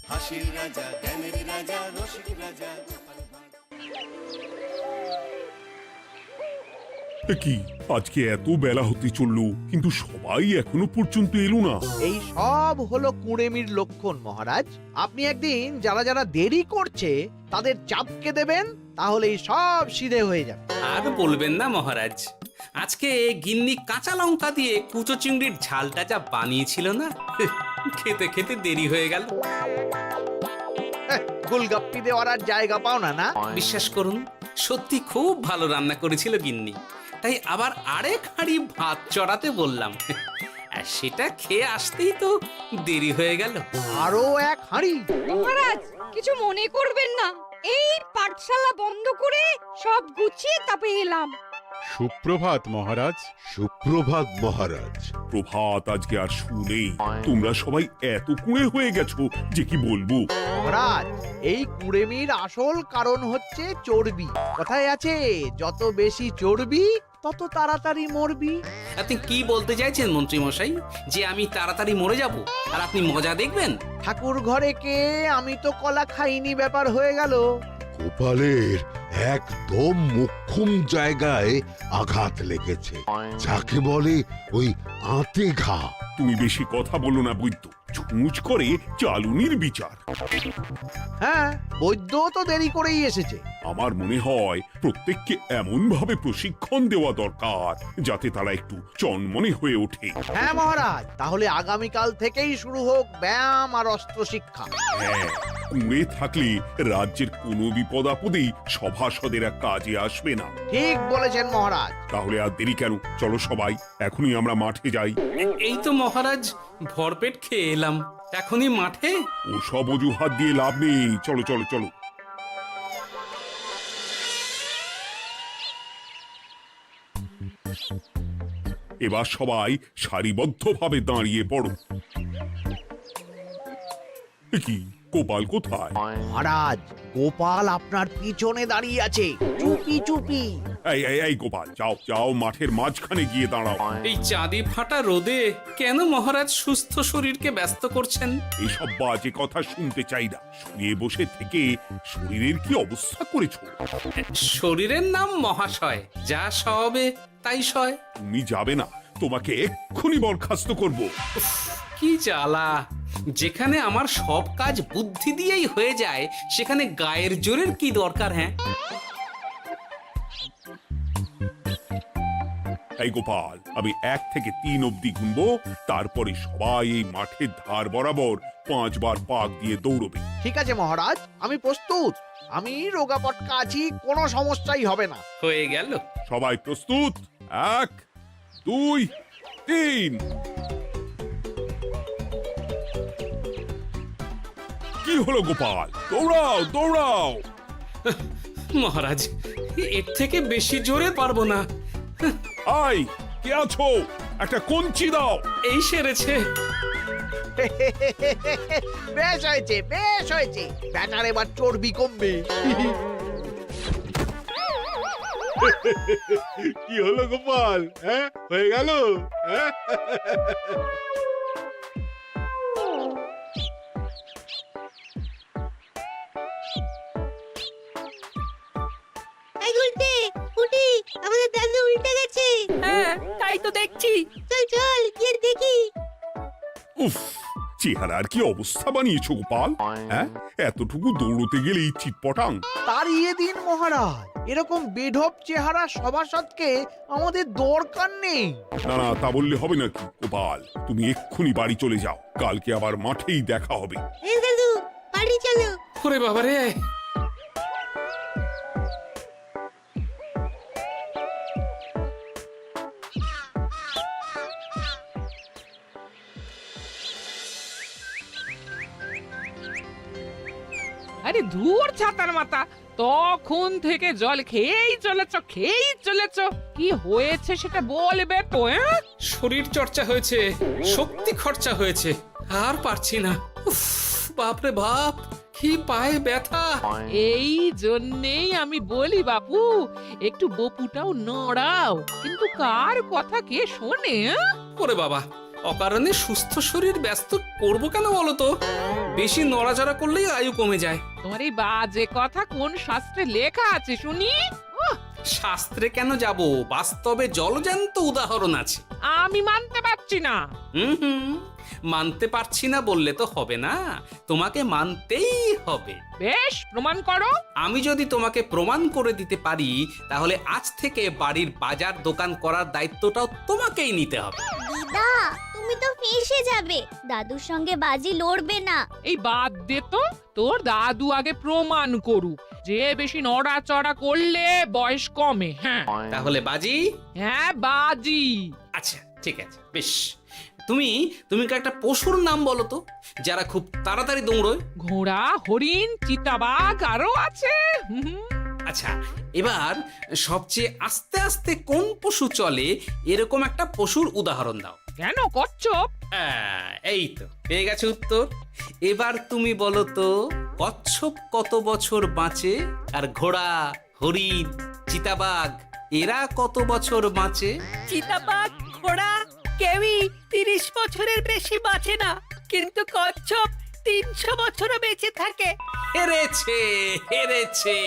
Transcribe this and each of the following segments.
হাসির রাজা, জ্ঞানের রাজা, রসিক রাজা। কি আজকে এত বেলা হতে চললো, কিন্তু সবাই এখনো পর্যন্ত এলো না। এই সব হলো কুড়েমির লক্ষণ মহারাজ। আপনি একদিন যারা যারা দেরি করছে তাদের চাপকে দেবেন, তাহলেই সব সিধে হয়ে যাবে। আর বলবেন না মহারাজ, আজকে গিন্নি কাঁচা লঙ্কা দিয়ে কুচো চিংড়ির ঝালটা যা বানিয়েছিল না, খেতে খেতে দেরি হয়ে গেল। গোলগাপ্পি দেওয়ার আর জায়গা পাও না না? বিশ্বাস করুন, সত্যি খুব ভালো রান্না করেছিল গিন্নি, তাই আবার আরেক হাঁড়ি ভাত চড়াতে বললাম। আর সেটা খেয়ে আসতেই তো দেরি হয়ে গেল। আরো এক হাঁড়ি? মহারাজ কিছু মনে করবেন না, এই পাঠশালা বন্ধ করে সব গুছিয়ে তাপে এলাম। সুপ্রভাত মহারাজ। সুপ্রভাত মহারাজ। প্রভাত আজকে আর শুনেই, তোমরা সবাই এত কুঁড়ে হয়ে গেছো যে কি বলবো। মহারাজ, এই কুড়েমির আসল কারণ হচ্ছে চর্বি। কথায় আছে, যত বেশি চর্বি তত তাড়াতাড়ি মরবি। আপনি কি বলতে চাইছেন মন্ত্রী মশাই, যে আমি তাড়াতাড়ি মরে যাব আর আপনি মজা দেখবেন? ঠাকুর ঘরে কে, আমি তো কলা খাইনি ব্যাপার হয়ে গেল। গোপালের একদম মোক্ষম জায়গায় আঘাত লেগেছে, যাকে বলে ওই আঁতে ঘা। তুমি বেশি কথা বলো না বৈদ্য, ছুঁচ করে চালুনির বিচার। হ্যাঁ, বৈদ্য তো দেরি করেই এসেছে। আমার মনে হয় প্রত্যেককে এমন ভাবে প্রশিক্ষণ দেওয়া দরকার যাতে তারা একটু চনমনে হয়ে ওঠে। হ্যাঁ মহারাজ, তাহলে আগামীকাল থেকেই শুরু হোক ব্যায়াম আর অস্ত্র শিক্ষা। হ্যাঁ, কুঁড়ে থাকলে রাজ্যের কোনো বিপদ আপদেই সভাসদেরা কাজে আসবে না। ঠিক বলেছেন মহারাজ। তাহলে আর দেরি কেন, চলো সবাই এখনই আমরা মাঠে যাই। এই তো মহারাজ ভরপেট খেয়ে এলাম, এখনই মাঠে? ওসব অজুহাত দিয়ে লাভ নেই, চলো চলো চলো। এবার সবাই সারিবদ্ধভাবে দাঁড়িয়ে পড়ো। কি গোপাল কোথায়? মহারাজ, গোপাল আপনার পিছনে দাঁড়িয়ে আছে, চুপি চুপি। এই এই এই গোপাল, যাও যাও মাঠের মাঝখানে গিয়ে দাঁড়াও। এই চাঁদি ফাটা রোদে কেন মহারাজ সুস্থ শরীরকে ব্যস্ত করছেন? এইসব বাজে কথা শুনতে চাই না। শুয়ে বসে থেকে শরীরের কি অবস্থা করেছো? শরীরের নাম মহাশয়, যা সবে তাই সয়। তুমি যাবে না, তোমাকে এক্ষুনি বরখাস্ত করব। কি জ্বালা! যেখানে আমার সব কাজ বুদ্ধি দিয়েই হয়ে যায়, সেখানে গায়ের জোরের কি দরকার? হ্যাঁ, এই গোপাল, আমি 1 থেকে 3 অব্দি গুনবো, তারপরে সবাই এই মাঠের ধার বরাবর 5 বার পাক দিয়ে দৌড়বে। ঠিক আছে মহারাজ, আমি প্রস্তুত। আমি রোগা পটকা আছি, কোনো সমস্যাই হবে না। হয়ে গেল। সবাই প্রস্তুত? 1 2 3। কি হলো গোপাল, দৌড়াও দৌড়াও। মহারাজ, এর থেকে বেশি জোরে পারবো না। আই, কে আছো? একটা কঞ্চি দাও। এই সেরেছে। বেশ হয়েছে, বেশ হয়েছে। ব্যাটার এবার চর্বি কমবে। কি হলো গোপাল, হ্যাঁ হয়ে গেল? হ্যাঁ? এই উল্টে উঠি, আমাদের দাদু উল্টে গেছে। হ্যাঁ, তাই তো দেখছি। চল চল গিয়ে দেখি। উফ, চেহারার কি অবস্থা বানিয়েছো গোপাল, হ্যাঁ? এতটুকু দৌড়তে গেলেই চিটপটাং। তাড়িয়ে দিন মহারাজ, এরকম বেঢপ চেহারা সভাসদকে আমাদের দরকার নেই। না না, তা বললে হবে নাকি গোপাল, তুমি এক্ষুনি বাড়ি চলে যাও, কালকে আবার মাঠেই দেখা হবে। এই দাদু বাড়ি চলো। ওরে বাবারে! আরে ধুর ছাতার মাথা, তখন থেকে জল খেয়েই চলেছ। কি হয়েছে সেটা বলবে তো? শরীর চর্চা হয়েছে, শক্তি খরচা হয়েছে, আর পারছি না। উফ, বাপরে বাপ, কি পায়ে ব্যথা! এই জন্যেই আমি বলি বাপু, একটু বপুটাও নড়াও, কিন্তু কার কথা কে শোনে? ওরে বাবা, অকারণে সুস্থ শরীর ব্যস্ত করব কেন বলো তো? বেশি নড়াচড়া করলেই আয়ু কমে যায়। তোমার এই বাজে কথা কোন শাস্ত্রে লেখা আছে শুনি? শাস্ত্রে কেন যাব, বাস্তবে জলজ্যান্ত উদাহরণ আছে। আমি মানতে পারছি না। হুম, মানতে পারছি না বললে তো হবে না, তোমাকে মানতেই হবে। বেশ, প্রমাণ করো। আমি যদি তোমাকে প্রমাণ করে দিতে পারি, তাহলে আজ থেকে বাড়ির বাজার দোকান করার দায়িত্বটাও তোমাকেই নিতে হবে। দিদা, তুমি তো ফেঁসে যাবে, দাদুর সঙ্গে বাজি লড়বে না। এই বাদ দে তো, তোর দাদু আগে প্রমাণ করুক যে বেশি নড়াচড়া করলে বয়স কমে। হ্যাঁ তাহলে বাজি? হ্যাঁ, বাজি। আচ্ছা ঠিক আছে, বেশ। তুমি তুমি একটা পশুর নাম বলো তো, যারা খুব তাড়াতাড়ি দৌড়য়। ঘোড়া, হরিণ, চিতাবাঘ আরো আছে। আচ্ছা, এবার সবচেয়ে আস্তে আস্তে কোন পশু চলে, এরকম একটা পশুর উদাহরণ দাও। কেন, কচ্ছপ? এই তো পেয়ে গেছে উত্তর। এবার তুমি বলো তো, কচ্ছপ কত বছর বাঁচে, আর ঘোড়া, হরিণ, চিতাবাঘ এরা কত বছর বাঁচে? চিতাবাঘ, ঘোড়া কেউই 30 বছরের বেশি বাঁচে না, কিন্তু কচ্ছপ 300 বছরও বেঁচে থাকে। হেরেছে, হেরেছে,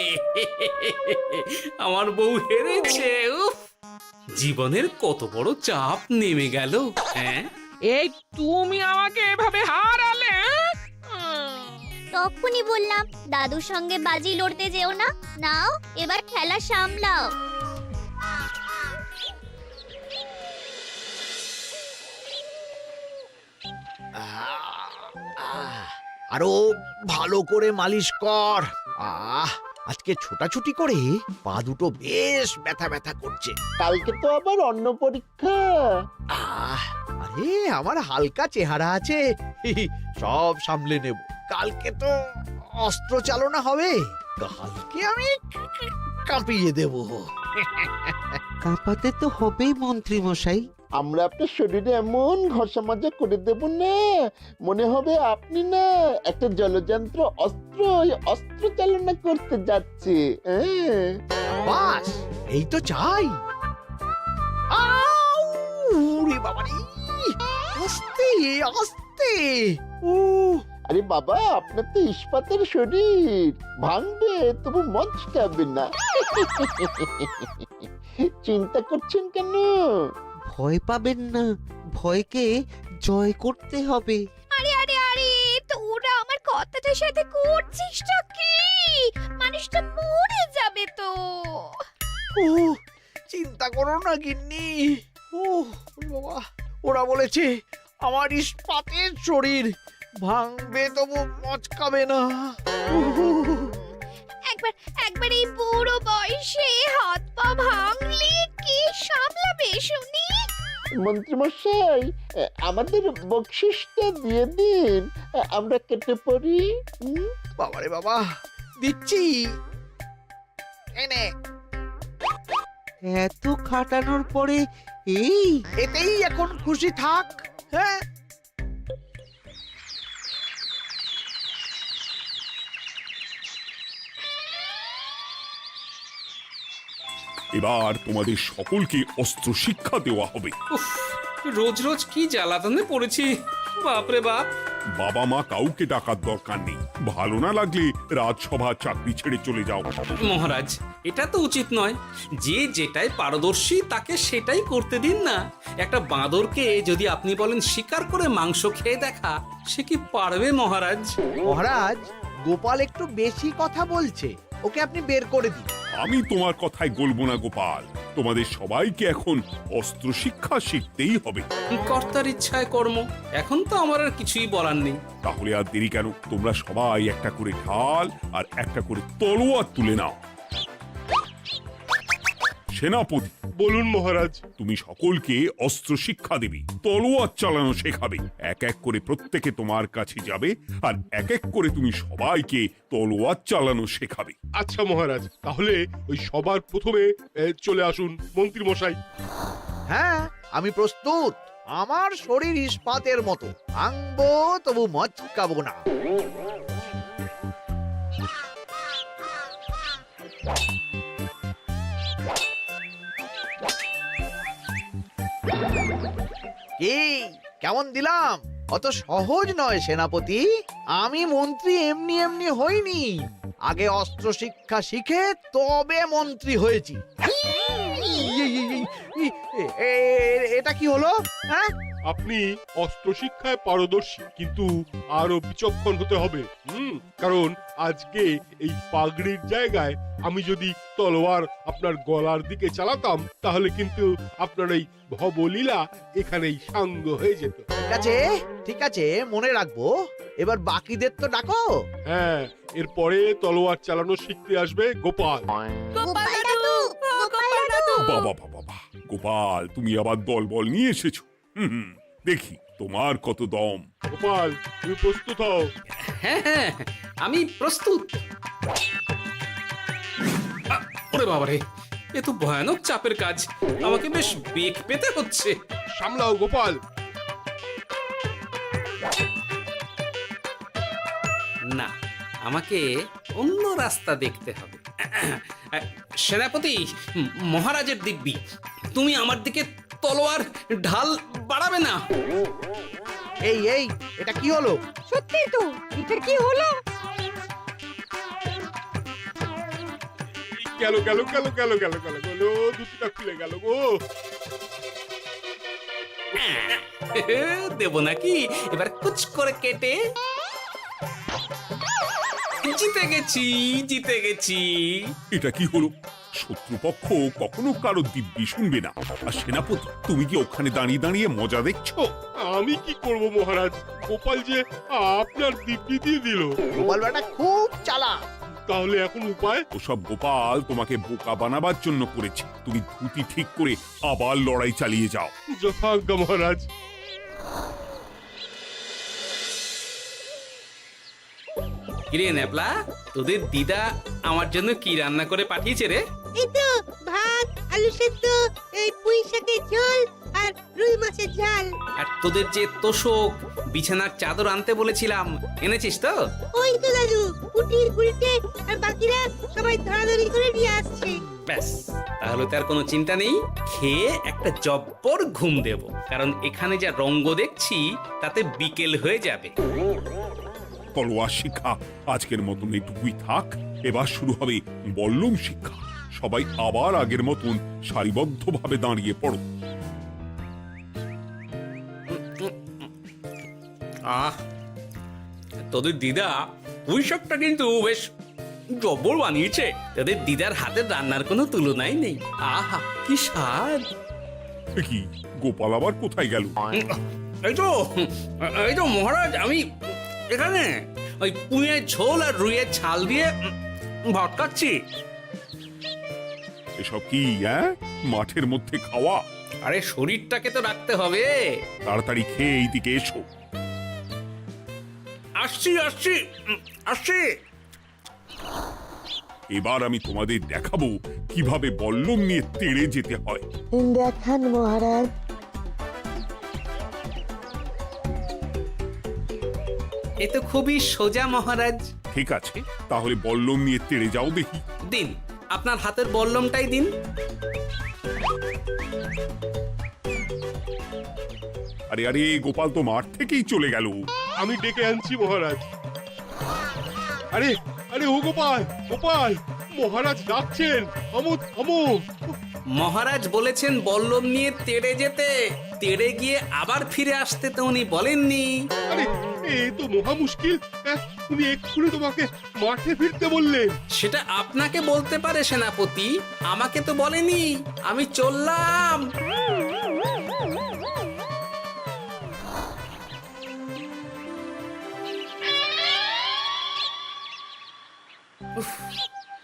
আমার বউ হেরেছে। উফ, জীবনের কত বড় চাপ নেমে গেল। হ্যাঁ, এই তুমি আমাকে এভাবে হারালে? তখনই বললাম দাদুর সঙ্গে বাজি লড়তে যেও না। নাও এবার খেলা সামলাও। আরো ভালো করে মালিশ কর। আজকে ছোটাছুটি করে পা দুটো বেশ ব্যথা ব্যথা করছে। কালকে তো আবার অন্য পরীক্ষা। আরে আমার হালকা চেহারা আছে, সব সামলে নেব। কালকে তো অস্ত্র চালনা হবে, কালকে আমি কাঁপিয়ে দেব। কাঁপাতে তো হবেই মন্ত্রী মশাই। আমরা আপনার শরীরে এমন ঘষা মাজা করে দেব না, মনে হবে আপনি না একটা জলযন্ত্র অস্ত্র চালনা করতে যাচ্ছে। বাস এই তো চাই। বাবারি, আস্তে আস্তে। আরে বাবা, আপনার তো ইস্পাতের শরীর, ভাঙবে তবু মচকাবে না। চিন্তা করছেন কেন? ভয় পাবেন না, ভয়কে জয় করতে হবে। আরে আরে আরে, তোরা আমার কথাটার সাথে করছিসটা কি? মানুষটা মরে যাবে তো। চিন্তা করো না গিন্নি। বাবা, ওরা বলেছে আমার ইস্পাতের শরীর, ভাঙবে তবু মচকাবে না। একবার এই বুড়ো বয়সে হাত পা ভাঙলে কি সামলাবে শুনি? মন্ত্রী মশাই, আমাদের বকশিসটা দিয়ে দিন, আমরা কেটে পড়ি। বাবারে বাবা, দিচ্ছি। এনে এত খাটানোর পরে এতেই এখন খুশি থাক। হ্যাঁ, এবার তোমাদের সকলকে অস্ত্র শিক্ষা দেওয়া হবে। উফ, রোজ রোজ কি জ্বালাতনে পড়েছি, বাপরে বাপ। বাবা মা কাউকে ডাকার দরকার নেই, ভালো না লাগলে রাজসভা চাকরি ছেড়ে চলে যাও। মহারাজ, এটা তো উচিত নয়। যে যেটাই পারদর্শী তাকে সেটাই করতে দিন না। একটা বাঁদরকে যদি আপনি বলেন শিকার করে মাংস খেয়ে দেখা, সে কি পারবে মহারাজ? মহারাজ, গোপাল একটু বেশি কথা বলছে, ওকে আপনি বের করে দিন। আমি তোমার কথায় গলবো না গোপাল, তোমাদের সবাইকে এখন অস্ত্র শিক্ষা শিখতেই হবে। কর্তার ইচ্ছায় কর্ম, এখন তো আমার আর কিছুই বলার নেই। তাহলে আর দেরি কেন, তোমরা সবাই একটা করে ঢাল আর একটা করে তলোয়ার তুলে নাও। সেনাপতি, বলুন মহারাজ। তুমি সকলকে অস্ত্র শিক্ষা দেবে, তলোয়ার চালানো শেখাবে। এক এক করে প্রত্যেকে তোমার কাছে যাবে আর এক এক করে তুমি সবাইকে তলোয়ার চালানো শেখাবে। আচ্ছা মহারাজ, তাহলে ওই সবার প্রথমে চলে আসুন মন্ত্রী মশাই। হ্যাঁ, আমি প্রস্তুত। আমার শরীর ইস্পাতের মতো, ভাঙবো তবু মচকাবো না। কি কেমন দিলাম? অত সহজ নয় সেনাপতি। আমি মন্ত্রী এমনি এমনি হইনি, আগে অস্ত্র শিক্ষা শিখে তবে মন্ত্রী হয়েছি। এটা কি হলো? হ্যাঁ, আপনি অস্ত্র শিক্ষায় পারদর্শী, কিন্তু আরো বিচক্ষণ হতে হবে। কারণ আজকে এই পাগড়ির জায়গায় আমি যদি তলোয়ার আপনার গলার দিকে চালাতাম, তাহলে কিন্তু আপনার এই ভবলীলা এখানেই সাঙ্গ হয়ে যেত। ঠিক আছে ঠিক আছে, মনে রাখবো। এবার বাকিদের তো ডাকো। হ্যাঁ, এরপরে তলোয়ার চালানো শিখতে আসবে গোপাল। গোপাল দাদু, গোপাল দাদু। বাবা বাবা বাবা, গোপাল তুমি আবার দল বল নিয়ে এসেছো। দেখি তোমার কত দম। গোপাল, তুমি প্রস্তুত হও। হ্যাঁ হ্যাঁ, আমি প্রস্তুত। ওরে বাবারে, এ তো ভয়ানক চাপের কাজ, আমাকে বেশ বেগ পেতে হচ্ছে। সামলাও গোপাল। না, আমাকে অন্য রাস্তা দেখতে হবে। সেনাপতি, মহারাজের দিব্যি, তুমি আমার দিকে তলোয়ার ঢাল বাড়াবে না। এই এই, এটা কি হলো? সত্যি তো, এটা কি হলো? গেল গেল গেল গেল গেল গেল গেল, দুটিটা খুলে গেল গো। দেব নাকি এবার কুচ করে কেটে? জিতে গেছি, জিতে গেছি। এটা কি হলো? শত্রুপক্ষ কখনো কারো দিব্যি শুনবে না। আর সেনাপতি, তুমি কি ওখানে দাঁড়িয়ে দাঁড়িয়ে মজা দেখছো? আমি কি করব মহারাজ, গোপাল যে আপনার দিব্যি দিয়ে দিল। গোপাল বেটা খুব চালাক। তাহলে এখন উপায়? ওসব গোপাল তোমাকে বোকা বানাবার জন্য করেছে। তুমি ধুতি ঠিক করে আবার লড়াই চালিয়ে যাও। যথাজ্ঞা মহারাজ। কিরে ন্যাপলা, তোদের দিদা আমার জন্য কি রান্না করে পাঠিয়েছে রে? এই তো ভাত, আলু সেদ্ধ, এই পুঁই শাকের ঝোল আর রুই মাছের ঝাল। আর তোদের যে তোষক, বিছানার চাদর আনতে বলেছিলাম, এনেছিস তো? ওই তো দাদু, কুটির গুলটে আর বাকিরা সবাই ধরাধরি করে নিয়ে আসছে। ব্যাস, তাহলে তার কোনো চিন্তা নেই। খেয়ে একটা জব্বর ঘুম দেব, কারণ এখানে যা রঙ্গ দেখছি তাতে বিকেল হয়ে যাবে। তলোয়ার শিক্ষা আজকের মতন এইটুকুই থাক। এবার শুরু হবে বল্লম শিক্ষা। সবাই আবার আগের মতন সারিবদ্ধভাবে দাঁড়িয়ে পড়ো। আহ, তোদের দিদা পুঁই শাকটা কিন্তু বেশ জব্বর বানিয়েছে। তোদের দিদার হাতের রান্নার কোনো তুলনাই নেই। আহা, কি স্বাদ! এ কি, গোপাল আবার কোথায় গেল? এই তো মহারাজ, আমি এখানে ওই পুঁইয়ের ঝোল আর রুইয়ের ছাল দিয়ে ভাত খাচ্ছি। এসব কি মাঠের মধ্যে খাওয়া? আরে শরীরটাকে তো রাখতে হবে। তাড়াতাড়ি খেয়ে এইদিকে এসো। আসছি আসছি আসছি। এবার আমি তোমাদের দেখাবো কিভাবে বল্লম নিয়ে তেড়ে যেতে হয়। দেখান মহারাজ। এ তো খুবই সোজা মহারাজ। ঠিক আছে, তাহলে বল্লম নিয়ে তেড়ে যাও দেখি। দিন, আপনার হাতের বল্লমটাই দিন। আরে আরে, গোপাল তো মাঠ থেকেই চলে গেল। আমি ডেকে আনছি মহারাজ। আরে আরে, ও গোপাল, গোপাল, মহারাজ ডাকছেন। থামো থামো। মহারাজ বলেছেন বল্লম নিয়ে তেড়ে যেতে। তেড়ে গিয়ে আবার ফিরে আসতে তো উনি বলেননি। আরে, এ তো মহা মুশকিল। উনি এক্ষুনি তোমাকে মাঠে ফিরতে বললেন। সেটা আপনাকে বলতে পারে সেনাপতি, আমাকে তো বলেনি। আমি চললাম।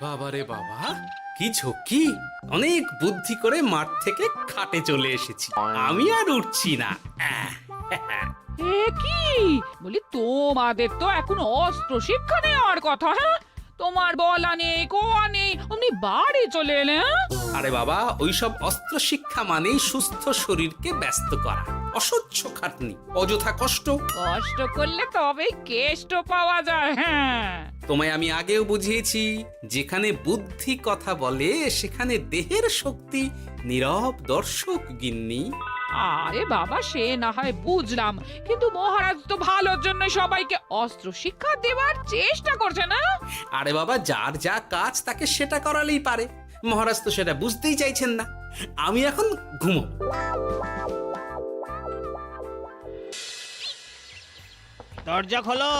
বাবা রে বাবা, কি ঝক্কি! অনেক বুদ্ধি করে মাঠ থেকে খাটে চলে এসেছি। আমি আর উঠছি না। এ কি বলি, তোমাদের তো এখন অস্ত্র শিক্ষা নেওয়ার কথা। হ্যাঁ, তোমার বলা নেই, কোয়া নেই, অমনি বাড়ি চলে এলে। আরে বাবা, ওইসব অস্ত্র শিক্ষা মানেই সুস্থ শরীরকে ব্যস্ত করা, অসহ্য খাটনি, অযথা কষ্ট। কষ্ট করলে তবেই কেষ্ট পাওয়া যায়। হ্যাঁ, তোমায় আমি আগেও বুঝিয়েছি, যেখানে বুদ্ধি কথা বলে সেখানে দেহের শক্তি নীরব দর্শক গিন্নি। আরে বাবা, সে না হয় বুঝলাম, কিন্তু মহারাজ তো ভালোর জন্য সবাইকে অস্ত্র শিক্ষা দেওয়ার চেষ্টা করছে না? আরে বাবা, যার যা কাজ তাকে সেটা করালেই পারে। মহারাজ তো সেটা বুঝতেই চাইছেন না। আমি এখন ঘুমো। দরজা খোলো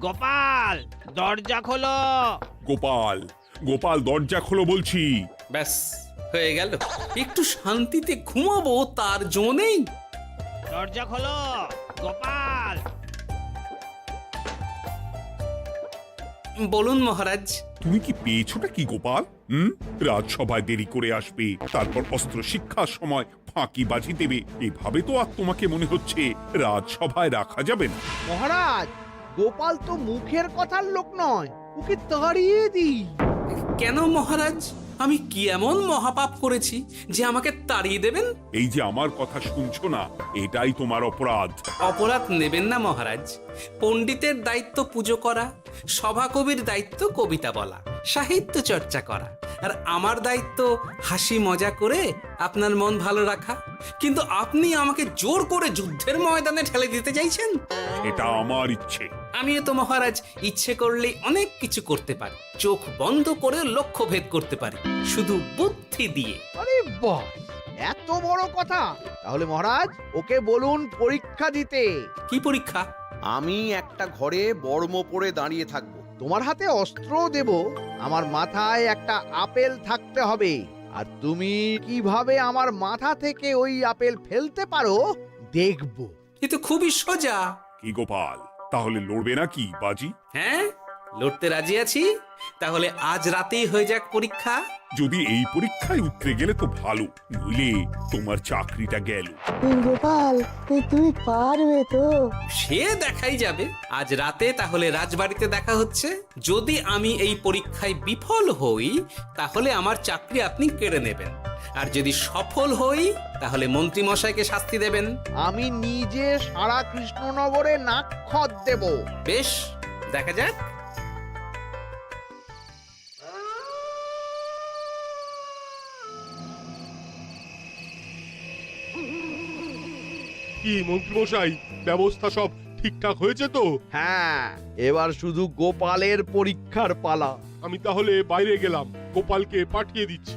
গোপাল, দরজা খোলো। গোপাল, গোপাল দরজা খোলো বলছি। ব্যাস হয়ে গেল। একটু শান্তিতে ঘুমাবো তার জো নেই। দরজা খোলো গোপাল। বলুন মহারাজ। তুমি কি পেয়েছোটা কি গোপাল? রাজসভায় দেরি করে আসবে, তারপর অস্ত্র শিক্ষার সময় ফাঁকিবাজি দেবে, এভাবে তো আর তোমাকে মনে হচ্ছে রাজসভায় রাখা যাবে না। মহারাজ, গোপাল তো মুখের কথার লোক নয়, ওকে তাড়িয়ে দিই। কেন মহারাজ? আমি কি এমন মহাপাপ করেছি যে আমাকে তাড়িয়ে দেবেন? এই যে আমার কথা শুনছো না, এটাই তোমার অপরাধ। অপরাধ নেবেন না মহারাজ। পণ্ডিতের দায়িত্ব পুজো করা, সভাকবির দায়িত্ব কবিতা বলা, সাহিত্য চর্চা করা, আর আমার দায়িত্ব হাসি মজা করে আপনার মন ভালো রাখা। কিন্তু আপনি আমাকে জোর করে যুদ্ধের ময়দানে ঠেলে দিতে চাইছেন। এটা আমার ইচ্ছে। আমিও তো মহারাজ ইচ্ছে করলেই অনেক কিছু করতে পারি। চোখ বন্ধ করে লক্ষ্য ভেদ করতে পারি, শুধু বুদ্ধি দিয়ে। আরে বাহ, এত বড় কথা! তাহলে মহারাজ, ওকে বলুন পরীক্ষা দিতে। কি পরীক্ষা? আমি একটা ঘরে বর্ম পরে দাঁড়িয়ে থাকবো। তোমার হাতে অস্ত্র দেব, আমার মাথায় একটা আপেল থাকতে হবে, আর তুমি কিভাবে আমার মাথা থেকে ওই আপেল ফেলতে পারো দেখবো। এ তো খুবই সোজা। কি গোপাল, তাহলে লড়বে নাকি বাজি? হ্যাঁ, লড়তে রাজি আছি। তাহলে আজ রাতেই হয়ে যাক পরীক্ষা। যদি এই পরীক্ষায় উতরে গেলে তো ভালো, নইলে তোমার চাকরিটা গেল। গোপাল, তুমি পারবে তো? সে দেখাই যাবে। আজ রাতে তাহলে রাজবাড়িতে দেখা হচ্ছে। যদি আমি এই পরীক্ষায় বিফল হই, তাহলে আমার চাকরি আপনি কেড়ে নেবেন, আর যদি সফল হই তাহলে মন্ত্রী মশাইকে শাস্তি দেবেন। আমি নিজে সারা কৃষ্ণনগরে নাক্ষত দেব। বেশ, দেখা যাক। কি মন্ত্রীমশাই, ব্যবস্থা সব ঠিকঠাক হয়েছে তো? হ্যাঁ, এবার শুধু গোপালের পরীক্ষার পালা। আমি তাহলে বাইরে গেলাম, গোপালকে পাঠিয়ে দিচ্ছি।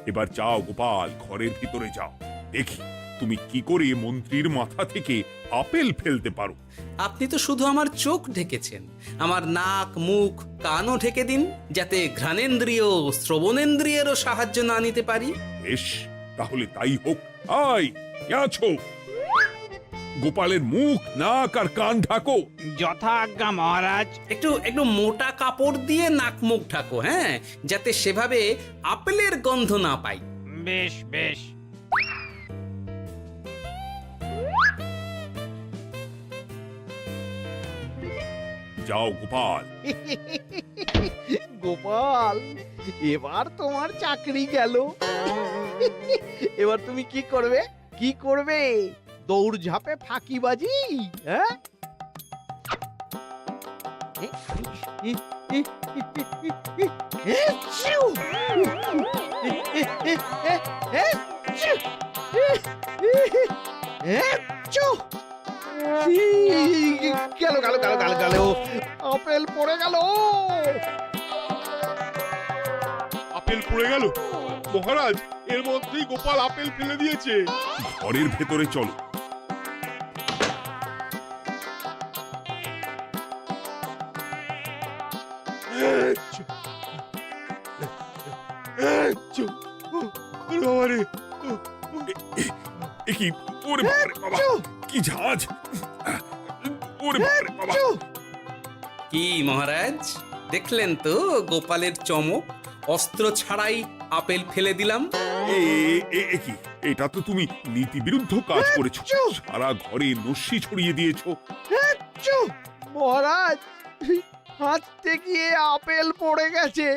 এবার যাও গোপাল, ঘরের ভিতরে যাও, দেখি তুমি কি করে মন্ত্রীর মাথা থেকে আপেল ফেলতে পারো। আপনি তো শুধু আমার চোখ ঢেকেছেন, আমার নাক মুখ কানও ঢেকে দিন, যাতে ঘ্রাণেন্দ্রিয় শ্রবণেন্দ্রিয়েরও সাহায্য না নিতে পারি। বেশ, তাহলে তাই হোক। আই, কে আছো? গোপালের মুখ নাক আর কান ঢাকো। যথা আজ্ঞা মহারাজ। একটু মোটা কাপড় দিয়ে নাক মুখ ঢাকো, হ্যাঁ, যাতে সেভাবে আপেলের গন্ধ না পাই। বেশ বেশ। যাও গোপাল। গোপাল, এবার তোমার চাকরি গেল। এবার তুমি কি করবে? কি করবে? দৌড় ঝাঁপে ফাঁকিবাজি? হ্যাঁ? গেল গেল গেল গেল গেল, আপেল পড়ে গেল। আপেল পড়ে গেল? মহারাজ, এর মধ্যেই গোপাল আপেল ফেলে দিয়েছে। ঘরের ভেতরে চলো। কি ওরে বাবারে বাবা, কি ঝাঁজ! ওরে বাবারে বাবা। কি মহারাজ, দেখলেন তো গোপালের চমক? অস্ত্র ছাড়াই আপেল ফেলে দিলাম। কি, এটা তো তুমি নীতি বিরুদ্ধ কাজ করেছো। সারা ঘরে নস্যি ছড়িয়ে দিয়েছো। মহারাজ, হাত থেকে আপেল পড়ে গেছে।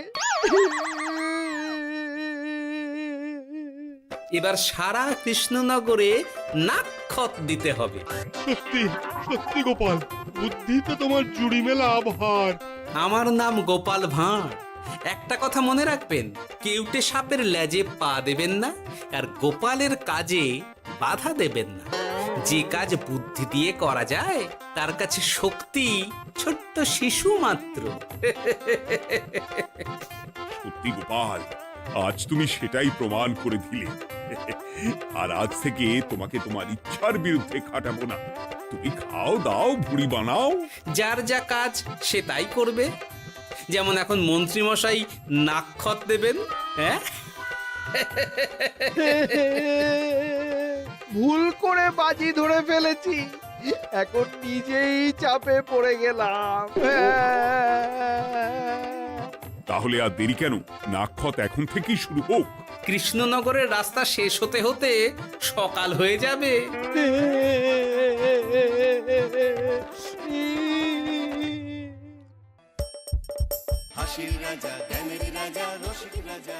এবার সারা কৃষ্ণনগরে নাক্ষত দিতে হবে। সত্যি সত্যি গোপাল, বুদ্ধি তো তোমার জুড়ি মেলা আভার। আমার নাম গোপাল ভাঁড়, একটা কথা মনে রাখবেন, কেউটে সাপের লেজে পা দেবেন না, আর গোপালের কাজে বাধা দেবেন না। যে কাজ বুদ্ধি দিয়ে করা যায় তার কাছে শক্তি ছোট্ট শিশু মাত্র। সত্যি গোপাল, আজ তুমি সেটাই প্রমাণ করে দিলে। আর আজ থেকে তোমাকে তোমার ইচ্ছার বিরুদ্ধে খাটাবো না। তুমি খাও দাও, ভুড়ি বানাও। যার যা কাজ সে তাই করবে। যেমন এখন মন্ত্রী মশাই নাক্ষত দেবেন। হ্যাঁ, ভুল করে বাজি ধরে ফেলেছি, এখন নিজেই চাপে পড়ে গেলাম। তাহলে আর দেরি কেন? নাক্ষত এখন থেকেই শুরু হোক। কৃষ্ণনগরের রাস্তা শেষ হতে হতে সকাল হয়ে যাবে। হাসির রাজা, জ্ঞানের রাজা, রসিক রাজা।